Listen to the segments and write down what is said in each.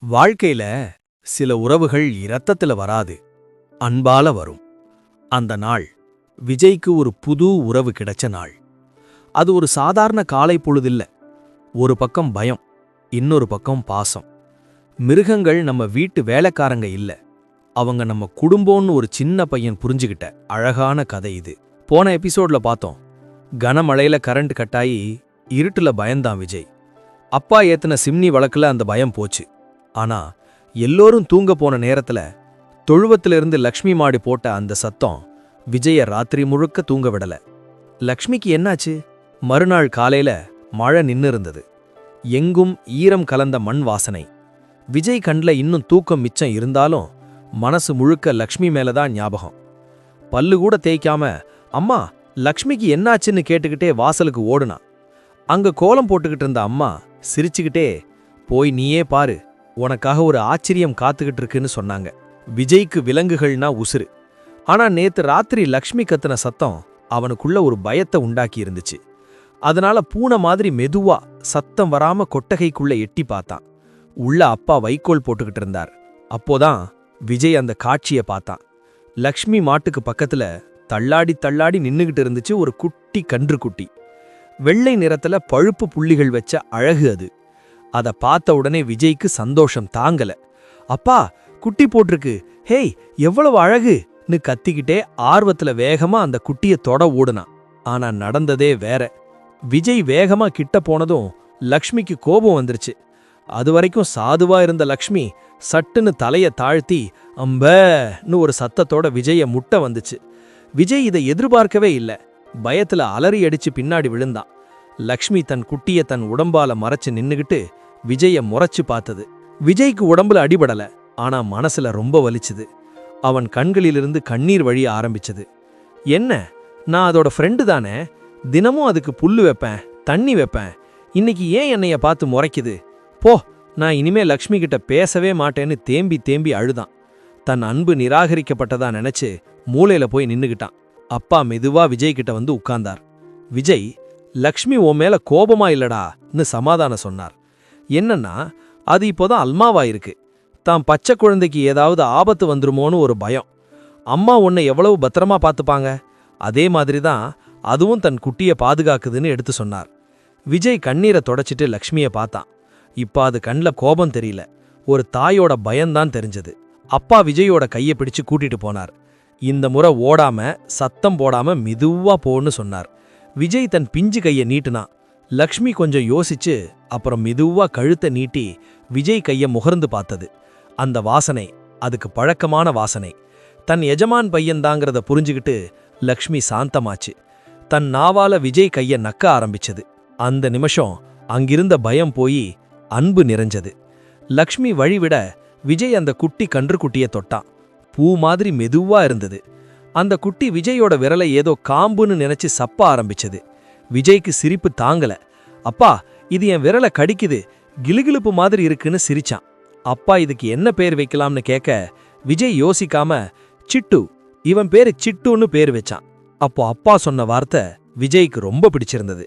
வாழ்க்கையில சில உறவுகள் இரத்தத்துல வராது, அன்பால வரும். அந்த நாள் விஜய்க்கு ஒரு புது உறவு கிடைச்ச நாள். அது ஒரு சாதாரண காலை பொழுதில்ல. ஒரு பக்கம் பயம், இன்னொரு பக்கம் பாசம். மிருகங்கள் நம்ம வீட்டு வேலைக்காரங்க இல்ல, அவங்க நம்ம குடும்பம்னு ஒரு சின்ன பையன் புரிஞ்சுகிட்ட அழகான கதை இது. போன எபிசோட்ல பார்த்தோம், கனமழையில கரண்ட் கட்டாயி இருட்டுல பயந்தான் விஜய். அப்பா ஏத்துன சிம்னி வழக்குல அந்த பயம் போச்சு. ஆனா எல்லோரும் தூங்க போன நேரத்துல தொழுவத்திலிருந்து லக்ஷ்மி மாடி போட்ட அந்த சத்தம் விஜய ராத்திரி முழுக்க தூங்க விடல. லக்ஷ்மிக்கு என்னாச்சு? மறுநாள் காலையில மழை நின்னு இருந்தது. எங்கும் ஈரம் கலந்த மண் வாசனை. விஜய் கண்ல இன்னும் தூக்கம் மிச்சம் இருந்தாலும் மனசு முழுக்க லக்ஷ்மி மேலதான் ஞாபகம். பல்லு கூட தேய்க்காம அம்மா லக்ஷ்மிக்கு என்னாச்சுன்னு கேட்டுக்கிட்டே வாசலுக்கு ஓடுனா. அங்க கோலம் போட்டுக்கிட்டு இருந்த அம்மா சிரிச்சுக்கிட்டே, போய் நீயே பாரு, உனக்காக ஒரு ஆச்சரியம் காத்துக்கிட்டு இருக்குன்னு சொன்னாங்க. விஜய்க்கு விலங்குகள்னா உசுறு. ஆனா நேத்து ராத்திரி லக்ஷ்மி கத்துன சத்தம் அவனுக்குள்ள ஒரு பயத்தை உண்டாக்கி இருந்துச்சு. அதனால பூனை மாதிரி மெதுவா சத்தம் வராம கொட்டகைக்குள்ள எட்டி பார்த்தான். உள்ள அப்பா வைக்கோல் போட்டுக்கிட்டு இருந்தார். அப்போதான் விஜய் அந்த காட்சியை பார்த்தான். லக்ஷ்மி மாட்டுக்கு பக்கத்துல தள்ளாடி தள்ளாடி நின்னுகிட்டு இருந்துச்சு ஒரு குட்டி கன்று குட்டி. வெள்ளை நிறத்துல பழுப்பு புள்ளிகள் வச்ச அழகு அது. அத பார்த்த உடனே விஜய்க்கு சந்தோஷம் தாங்கல. அப்பா குட்டி போட்டிருக்கு, ஹேய் எவ்வளவு அழகுன்னு கத்திக்கிட்டே ஆர்வத்துல வேகமா அந்த குட்டிய தொட ஓடுனான். ஆனா நடந்ததே வேற. விஜய் வேகமா கிட்ட போனதும் லக்ஷ்மிக்கு கோபம் வந்துருச்சு. அதுவரைக்கும் சாதுவா இருந்த லக்ஷ்மி சட்டுன்னு தலைய தாழ்த்தி அம்பன்னு ஒரு சத்தத்தோட விஜய முட்ட வந்துச்சு. விஜய் இதை எதிர்பார்க்கவே இல்ல. பயத்துல அலறி அடிச்சு பின்னாடி விழுந்தான். லக்ஷ்மி தன் குட்டிய தன் உடம்பால மறைச்சு நின்னுகிட்டு விஜய முறைச்சு பார்த்தது. விஜய்க்கு உடம்புல அடிபடல, ஆனா மனசுல ரொம்ப வலிச்சுது. அவன் கண்களிலிருந்து கண்ணீர் வழிய ஆரம்பிச்சது. என்ன, நான் அதோட ஃப்ரெண்டு தானே, தினமும் அதுக்கு புல்லு வைப்பேன், தண்ணி வைப்பேன், இன்னைக்கு ஏன் என்னைய பார்த்து முறைக்குது? போ, நான் இனிமே லக்ஷ்மி கிட்ட பேசவே மாட்டேன்னு தேம்பி தேம்பி அழுதான். தன் அன்பு நிராகரிக்கப்பட்டதா நினைச்சு மூலையில போய் நின்னுகிட்டான். அப்பா மெதுவா விஜய் கிட்ட வந்து உட்கார்ந்தார். விஜய், லக்ஷ்மி உன் மேல கோபமா இல்லடான்னு சமாதானம் சொன்னார். என்னன்னா, அது இப்போதான் அல்மாவா இருக்கு. தான் பச்சை குழந்தைக்கு ஏதாவது ஆபத்து வந்துருமோன்னு ஒரு பயம். அம்மா உன்னை எவ்வளவு பத்திரமா பார்த்துப்பாங்க, அதே மாதிரிதான் அதுவும் தன் குட்டிய பாதுகாக்குதுன்னு எடுத்து சொன்னார். விஜய் கண்ணீரை தொடச்சிட்டு லக்ஷ்மிய பார்த்தான். இப்ப அது கண்ல கோபம் தெரியல, ஒரு தாயோட பயம்தான் தெரிஞ்சது. அப்பா விஜயோட கையை பிடிச்சு கூட்டிட்டு போனார். இந்த முறை ஓடாம சத்தம் போடாம மெதுவா போன்னு சொன்னார். விஜய் தன் பிஞ்சு கையை நீட்டுனான். லக்ஷ்மி கொஞ்சம் யோசிச்சு அப்புறம் மெதுவா கழுத்தை நீட்டி விஜய் கைய முகர்ந்து பார்த்தது. அந்த வாசனை அதுக்கு பழக்கமான வாசனை. தன் எஜமான் பையன்தாங்கிறத புரிஞ்சுக்கிட்டு லக்ஷ்மி சாந்தமாச்சு. தன் நாவால விஜய் கைய நக்க ஆரம்பிச்சது. அந்த நிமிஷம் அங்கிருந்த பயம் போய் அன்பு நிறைஞ்சது. லக்ஷ்மி வழிவிட விஜய் அந்த குட்டி கன்றுக்குட்டிய தொட்டான். பூ மாதிரி மெதுவா இருந்தது. அந்த குட்டி விஜயோட விரலை ஏதோ காம்புன்னு நினைச்சு சப்ப ஆரம்பிச்சது. விஜய்க்கு சிரிப்பு தாங்கல. அப்பா, இது என் விரலை கடிக்குது, கிளுகிளுப்பு மாதிரி இருக்குன்னு சிரிச்சான். அப்பா இதுக்கு என்ன பேர் வைக்கலாம்னு கேட்க விஜய் யோசிக்காம சிட்டு, இவன் பேரு சிட்டுன்னு பேர் வச்சான். அப்போ அப்பா சொன்ன வார்த்தை விஜய்க்கு ரொம்ப பிடிச்சிருந்தது.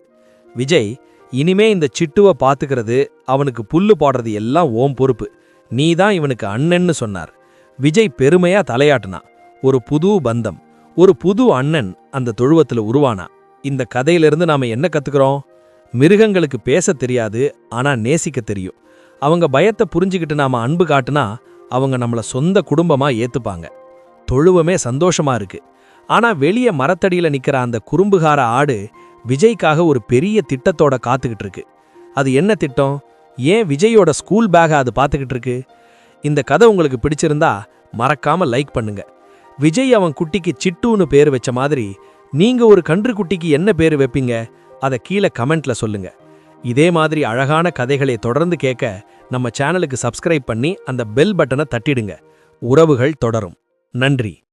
விஜய், இனிமே இந்த சிட்டுவை பாத்துக்கிறது, அவனுக்கு புல்லு போடுறது எல்லாம் ஓம் பொறுப்பு, நீதான் இவனுக்கு அண்ணன்னு சொன்னார். விஜய் பெருமையா தலையாட்டினான். ஒரு புது பந்தம், ஒரு புது அண்ணன் அந்த தொழுவத்துல உருவானா. இந்த கதையிலிருந்து நாம என்ன கத்துக்கிறோம்? மிருகங்களுக்கு பேச தெரியாது, ஆனா நேசிக்க தெரியும். அவங்க பயத்தை புரிஞ்சுக்கிட்டு நாம அன்பு காட்டுனா அவங்க நம்மள சொந்த குடும்பமா ஏத்துப்பாங்க. தொழுவமே சந்தோஷமா இருக்கு. ஆனா வெளியே மரத்தடியில நிக்கிற அந்த குறும்புகார ஆடு விஜய்க்காக ஒரு பெரிய திட்டத்தோட காத்துக்கிட்டு இருக்கு. அது என்ன திட்டம்? ஏன் விஜயோட ஸ்கூல் பேக அது பார்த்துக்கிட்டு இருக்கு? இந்த கதை உங்களுக்கு பிடிச்சிருந்தா மறக்காம லைக் பண்ணுங்க. விஜய் அவன் குட்டிக்கு சிட்டுன்னு பேர் வச்ச மாதிரி நீங்க ஒரு கன்று குட்டிக்கு என்ன பேரு வைப்பீங்க? அதை கீழே கமெண்ட்ல சொல்லுங்க. இதே மாதிரி அழகான கதைகளை தொடர்ந்து கேட்க நம்ம சேனலுக்கு சப்ஸ்கிரைப் பண்ணி அந்த பெல் பட்டனை தட்டிடுங்க. உறவுகள் தொடரும். நன்றி.